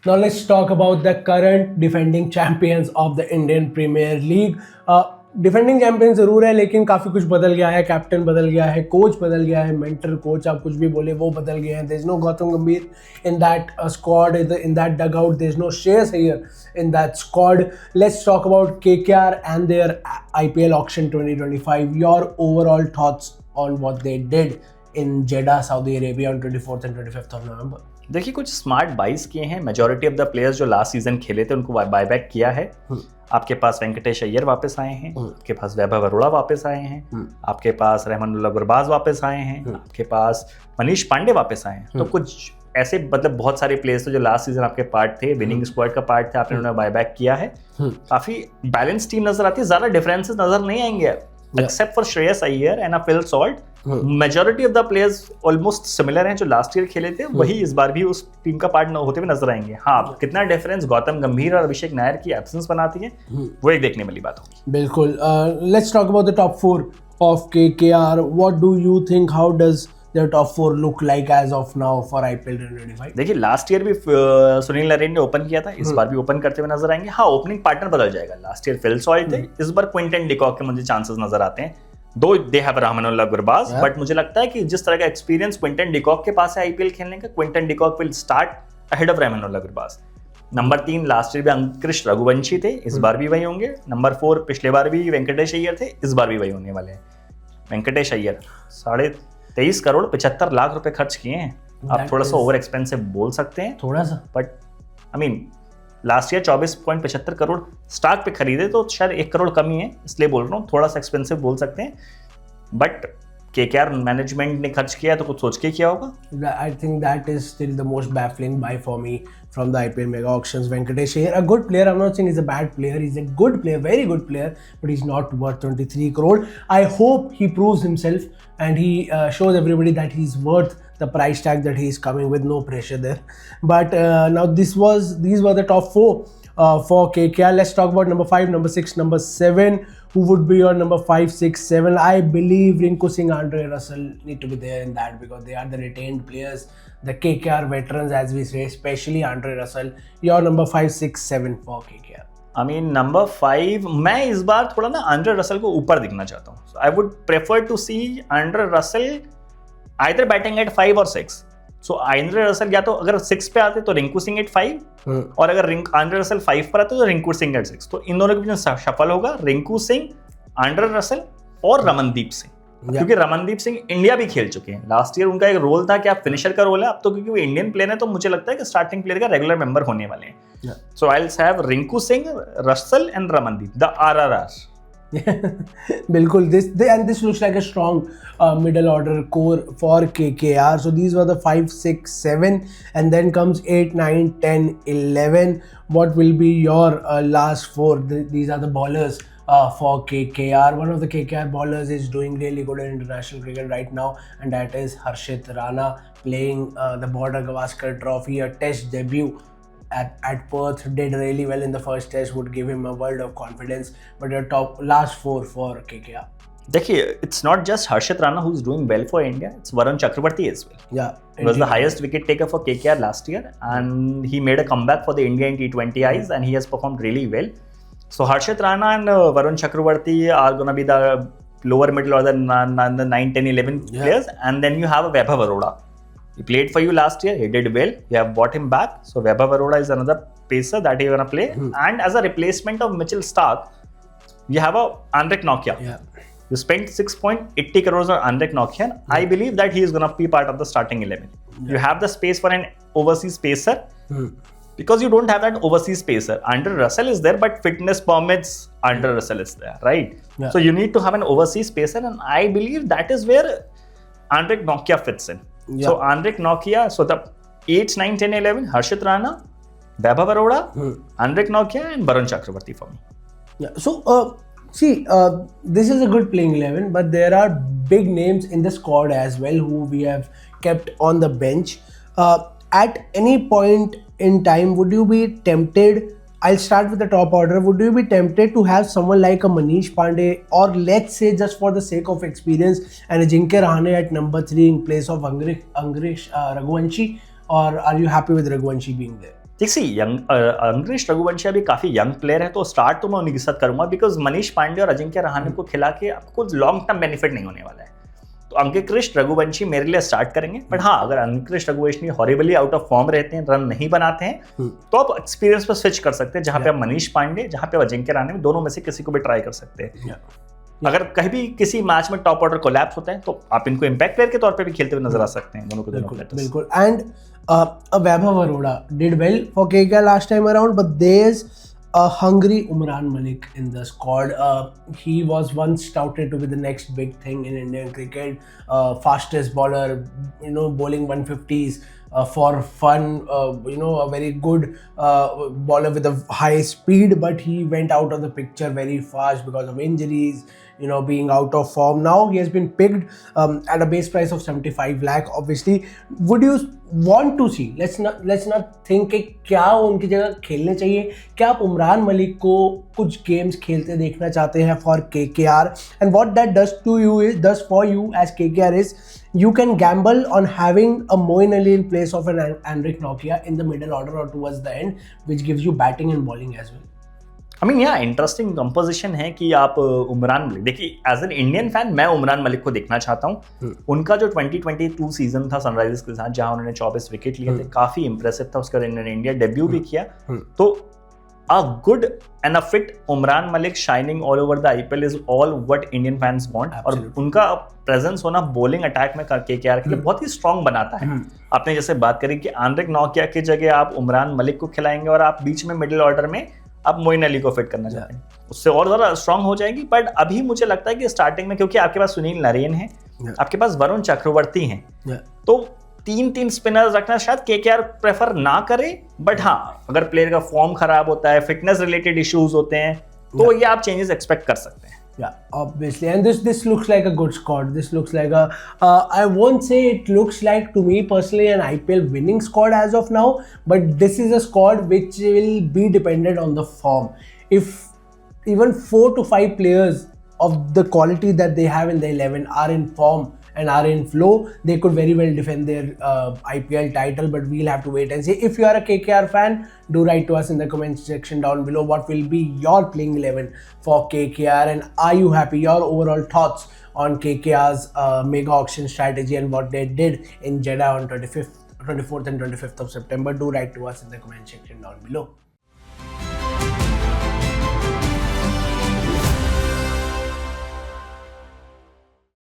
Now let's talk about the current defending champions of the Indian Premier League. Defending champion जरूर है लेकिन काफ़ी कुछ बदल गया है. कैप्टन बदल गया है, कोच बदल गया है, मेंटर कोच आप कुछ भी बोले वो बदल गए हैं. There is no Gautam Gambhir in that squad, in that dugout. There is no Shreyas Iyer in that squad. Let's talk about KKR and their IPL auction 2025. Your overall thoughts on what they did in Jeddah, Saudi Arabia on 24th and 25th of November. देखिए, कुछ smart buys किए हैं. Majority of the players जो last season खेले थे उनको buyback किया है. आपके पास वेंकटेश अय्यर वापस आए हैं, आपके पास वैभव अरोड़ा वापस आए हैं, आपके पास रहमानुल्लाह गुरबाज वापस आए हैं, आपके पास मनीष पांडे वापस आए हैं. तो कुछ ऐसे मतलब बहुत सारे प्लेयर्स थे जो लास्ट सीजन आपके पार्ट थे, विनिंग स्क्वाड का पार्ट थे, आपने उन्हें बायबैक किया है. काफी बैलेंस टीम नजर आती है, ज्यादा डिफरेंसेस नजर नहीं आएंगे except for Shreyas Iyer and Phil Salt. Majority of the players almost similar हैं जो लास्ट ईयर खेले थे, वही इस बार भी उस टीम का पार्ट होते हुए नजर आएंगे. हाँ, कितना डिफरेंस गौतम गंभीर और अभिषेक नायर की एब्सेंस बनाती है वो एक देखने वाली बात होगी. बिल्कुल. Let's talk about the top 4 of KKR. What do you think, how does their top 4 look like as of now for IPL 2025? देखिए, लास्ट ईयर भी सुनील नरेन ने ओपन किया था, इस बार भी ओपन करते हुए नजर आएंगे. हाँ, ओपनिंग पार्टनर बदल जाएगा. लास्ट ईयर फिल सॉल्ट थे, इस बार क्विंटन डिकॉक के मुझे चांसेस नजर आते हैं. दो they have Rahmanullah Gurbaz, but मुझे लगता है कि जिस तरह का एक्सपीरियंस क्विंटन डिकॉक के पास है IPL खेलने का, Quinton de Kock will start ahead of Rahmanullah Gurbaz. Number 3 last year भी अंकृश रघुवंशी थे, इस बार भी वही होंगे. नंबर 4 पिछले बार भी वेंकटेश अय्यर थे, इस बार भी वही होने वाले हैं. वेंकटेश अय्यर 23.75 करोड़ 75 लाख रुपए खर्च किए हैं. आप थोड़ा सा ओवर एक्सपेंसिव बोल सकते हैं, थोड़ा सा, but I mean last year 24.75 crore stock पे खरीदे तो शायद 1 करोड़ कम ही है, इसलिए बोल रहा हूँ थोड़ा सा एक्सपेंसिव बोल सकते हैं. बट KKR मैनेजमेंट ने खर्च किया तो कुछ सोच के किया होगा. I think that is still the most baffling buy for me from the IPL mega auctions. Venkatesh Ayyar, a good player. I'm not saying he's a bad player. He's a good player, very good player, but he's not worth 23 crore. I hope he proves himself and he shows everybody that he's worth the price tag that he is coming with. No pressure there. But now these were the top 4 for KKR. Let's talk about number 5, number 6, number 7. Who would be your number 5, 6, 7? I believe Rinku Singh, Andre Russell need to be there in that because they are the retained players, the KKR veterans as we say, especially Andre Russell. Your number 5, 6, 7 for KKR. I mean number 5, मैं इस बार थोड़ा ना Andre Russell को ऊपर दिखना चाहता हूँ. I would prefer to see Andre Russell either batting at 5 और 6. सो आंड्रे रसल या तो अगर 6 पे आते तो रिंकू सिंह एट 5, और अगर आंड्रे रसल 5 पर आते तो रिंकू सिंह एट 6. तो इन दोनों के बीच शफल होगा रिंकू सिंह, आंड्रे रसल और रमनदीप सिंह. क्योंकि रमनदीप सिंह इंडिया भी खेल चुके हैं. लास्ट ईयर उनका एक रोल था कि आप फिनिशर का रोल है, अब तो क्योंकि वो इंडियन प्लेयर है तो मुझे लगता है कि स्टार्टिंग प्लेयर का रेगुलर मेंबर होने वाले हैं. So I will have Rinku Singh, Russell and Ramandeep, the RRR. बिल्कुल. This looks like a strong middle order core for KKR. So these were the 5, 6, 7, and then comes 8, 9, 10, 11. What will be your last 4? These are the bowlers for KKR. One of the KKR bowlers is doing really good in international cricket right now, and that is Harshit Rana, playing the Border Gavaskar Trophy, a test debut at Perth. Did really well in the first test, would give him a world of confidence. But your last 4 for KKR. देखिए, it's not just Harshit Rana who's doing well for India, it's Varun Chakravarti as well. Yeah, he was the highest wicket taker for KKR last year, and he made a comeback for the India in T20Is, and he has performed really well. So Harshit Rana and Varun Chakravarti are going to be the lower middle order, the 9, 10, 11 players, and then you have a Vaibhav Arora. He played for you last year, he did well, you have bought him back. So Vaibhav Arora is another pacer that you're going to play. And as a replacement of Mitchell Starc, you have a Anrek Nokia. You spent 6.80 crores on Anrek Nokia. I believe that he is going to be part of the starting 11. You have the space for an overseas pacer because you don't have that overseas pacer. Andre Russell is there, but fitness permits Andre Russell is there, right? So you need to have an overseas pacer, and I believe that is where Anrek Nokia fits in. So Anrek Nokia, so the 8, 9, 10, 11, Harshit Rana, Vaibhav Arora, Anrek Nokia and Varun Chakravarti for me. Yeah. So see, this is a good playing 11, but there are big names in the squad as well who we have kept on the bench. At any point in time, would you be tempted? I'll start with the top order. Would you be tempted to have someone like a Manish Pandey, or let's say just for the sake of experience, and Ajinkya Rahane at number 3 in place of Angrish Raghuvanshi, or are you happy with Raghuvanshi being there? देखिए अंग्रेश रघुवंशी अभी काफी young player है, तो start तो मैं उन्हीं के साथ करूंगा, बिकॉज मनीष पांडे और अजिंक्य रहाणे को खिला के आपको लॉन्ग टर्म बेनिफिट नहीं होने वाला है। तो अंकित रघुवंशी मेरे लिए स्टार्ट करेंगे, बट हाँ अगर Ankit Raghuvanshi horribly out of form रहते हैं, रन नहीं बनाते हैं, तो आप एक्सपीरियंस पर स्विच कर सकते हैं, जहां पे आप मनीष पांडे, जहां पे अजिंक्य रहाणे, दोनों में से किसी को भी ट्राई कर सकते हैं। अगर कहीं भी किसी मैच में टॉप ऑर्डर कोलैप्स होता है तो आप इनको इंपैक्ट प्लेयर के तौर पे भी खेलते हुए नजर आ सकते हैं, दोनों को दोनों प्लेयर्स। बिल्कुल। And Vaibhav Arora did well for KKR last time around, but there's a hungry Umran Malik in the squad. He was once touted to be the next big thing in Indian cricket. Fastest bowler, bowling 150s for fun. A very good bowler with a high speed, but he went out of the picture very fast because of injuries. Being out of form. Now he has been picked at a base price of 75 lakh. Obviously, would you want to see? Let's not think कि क्या उनकी जगह खेलने चाहिए, क्या आप उमरान मलिक को कुछ गेम्स खेलते देखना चाहते हैं for KKR? And what that does for you as KKR is you can gamble on having a Moeen Ali in place of an Anrich Nokia in the middle order or towards the end, which gives you batting and bowling as well. I mean यहाँ interesting composition है कि आप उमरान मलिक, देखिए as an Indian fan मैं उमरान मलिक को देखना चाहता हूँ। उनका जो 2022 सीजन था सनराइजर्स के साथ, जहां उन्होंने 24 विकेट लिए थे, काफी इंप्रेसिव था। उसके बाद इन्होंने इंडिया डेब्यू भी किया। तो a good and a fit Umran Malik shining all over the IPL is all what Indian fans want. और उनका प्रेजेंस होना बॉलिंग अटैक में केकेआर के लिए बहुत ही स्ट्रांग बनाता है। आपने जैसे बात करी कि आंद्रिक नौकिया की जगह आप उमरान मलिक को खिलाएंगे और आप बीच में मिडिल ऑर्डर में आप मोइन अली को फिट करना चाहते हैं, उससे और ज़्यादा स्ट्रांग हो जाएगी। बट अभी मुझे लगता है कि स्टार्टिंग में, क्योंकि आपके पास सुनील नरेन है, आपके पास वरुण चक्रवर्ती हैं, तो 3 स्पिनर्स रखना शायद केकेआर प्रेफर ना करे। बट हाँ अगर प्लेयर का फॉर्म खराब होता है, फिटनेस रिलेटेड इश्यूज होते हैं, तो ये आप चेंजेस एक्सपेक्ट कर सकते हैं। Yeah, obviously, and this looks like a good squad. This looks like I won't say it looks like to me personally an IPL winning squad as of now, but this is a squad which will be dependent on the form. If even 4 to 5 players of the quality that they have in the 11 are in form and are in flow, they could very well defend their IPL title, but we'll have to wait and see. If you are a KKR fan, do write to us in the comment section down below what will be your playing 11 for KKR, and are you happy? Your overall thoughts on KKR's mega auction strategy and what they did in Jeddah on 24th and 25th of September. Do write to us in the comment section down below.